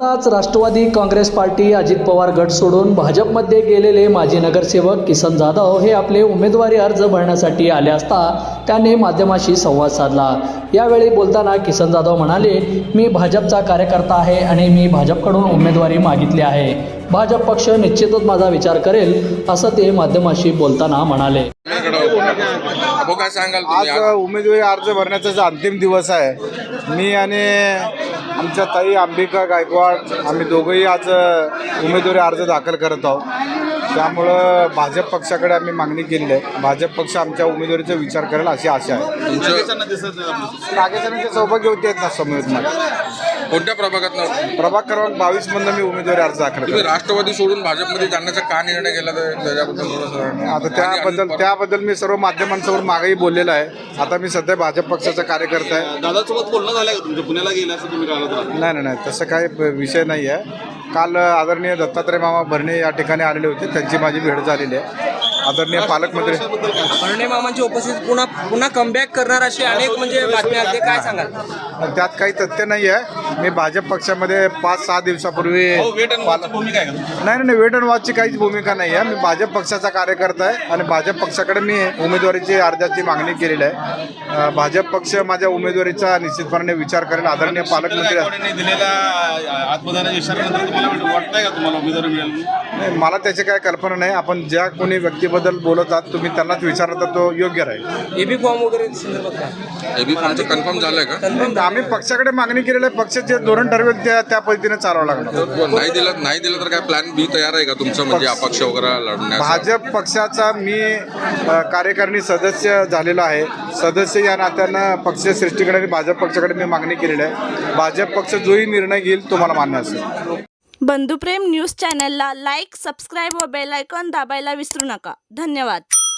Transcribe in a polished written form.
आज राष्ट्रवादी काँग्रेस पार्टी अजित पवार गट सोडून भाजपमध्ये गेलेले माजी नगरसेवक किसन जाधव हे आपले उमेदवारी अर्ज भरण्यासाठी आले असता त्यांनी माध्यमाशी संवाद साधला। यावेळी बोलताना किसन जाधव म्हणाले, मी भाजपचा कार्यकर्ता आहे आणि मी भाजपकडून उमेदवारी मागितली आहे। भाजप पक्ष निश्चितच माझा विचार करेल असं ते माध्यमाशी बोलताना म्हणाले। आज उमेदवारी अर्ज भरण्याचा अंतिम दिवस आहे। मी आणि आमच्या ताई अंबिका गायकवाड आम्ही दोघंही आज उमेदवारी अर्ज दाखल करत आहोत। त्यामुळं भाजप पक्षाकडे आम्ही मागणी केली आहे। भाजप पक्ष आमच्या उमेदवारीचा विचार करेल अशी आशा आहे। नागेशांचे सौभाग्य होते आहेत ना समोर कोणत्या प्रभागात? प्रभाग क्रमांक 22 मधून मी उमेदवारी अर्ज दाखल केला। राष्ट्रवादी सोडून भाजपमध्ये जाण्याचा का निर्णय केला त्याच्याबद्दल आता त्याबद्दल मी सर्व माध्यमांसमोर मागेही बोललेलं आहे। आता मी सध्या भाजप पक्षाचा कार्यकर्ता आहे। दादासोबत बोलणं झालं का तुमचं? पुण्याला गेलं असं तुम्ही कळलं? नाही तसं काही विषय नाही आहे। काल आदरणीय दत्तात्रय मामा भरणे या ठिकाणी आलेले होते, त्यांची माझी भेट झालेली आहे। आदरणीय पालकमंत्री भरणे मामांची उपस्थित पुन्हा कमबॅक करणार अशी अनेक बातम्या आहेत, काय सांगाल? त्यात काही तथ्य नाही आहे। मी भाजप पक्षामध्ये 5-6 दिवसापूर्वी नाही वेट अँड वॉचची काहीच भूमिका नाही आहे। मी भाजप पक्षाचा कार्यकर्ता आहे आणि भाजप पक्षाकडे मी उमेदवारीची अर्जाची मागणी केलेली आहे। भाजप पक्ष माझ्या उमेदवारीचा निश्चितपणे विचार करेल। आदरणीय पालकमंत्री नाही, मला त्याची काही कल्पना नाही। आपण ज्या कोणी व्यक्तीबद्दल बोलतात तुम्ही त्यांनाच विचारलं तर तो योग्य राहील। एबी फॉर्म वगैरे एबी फॉर्मचं कन्फर्म झालंय का? आम्ही पक्षाकडे मागणी केलेलं आहे। पक्ष जे धोरण ठरवेल त्या पद्धतीने चालवावं लागणार। नाही दिलं तर काय प्लॅन बी तयार आहे का तुमचं, म्हणजे अपक्ष वगैरे लढण्याचा? भाजप पक्षाचा मी कार्यकारिणी सदस्य झालेलो आहे। सदस्य या नात्यानं पक्ष सृष्टीकडे आणि भाजप पक्षाकडे मी मागणी केलेली आहे। भाजप पक्ष जोही निर्णय घेईल तो मला मान्य असेल। बंधुप्रेम न्यूज चॅनलला लाईक, सबस्क्राईब व बेल आयकॉन दाबायला विसरू नका। धन्यवाद।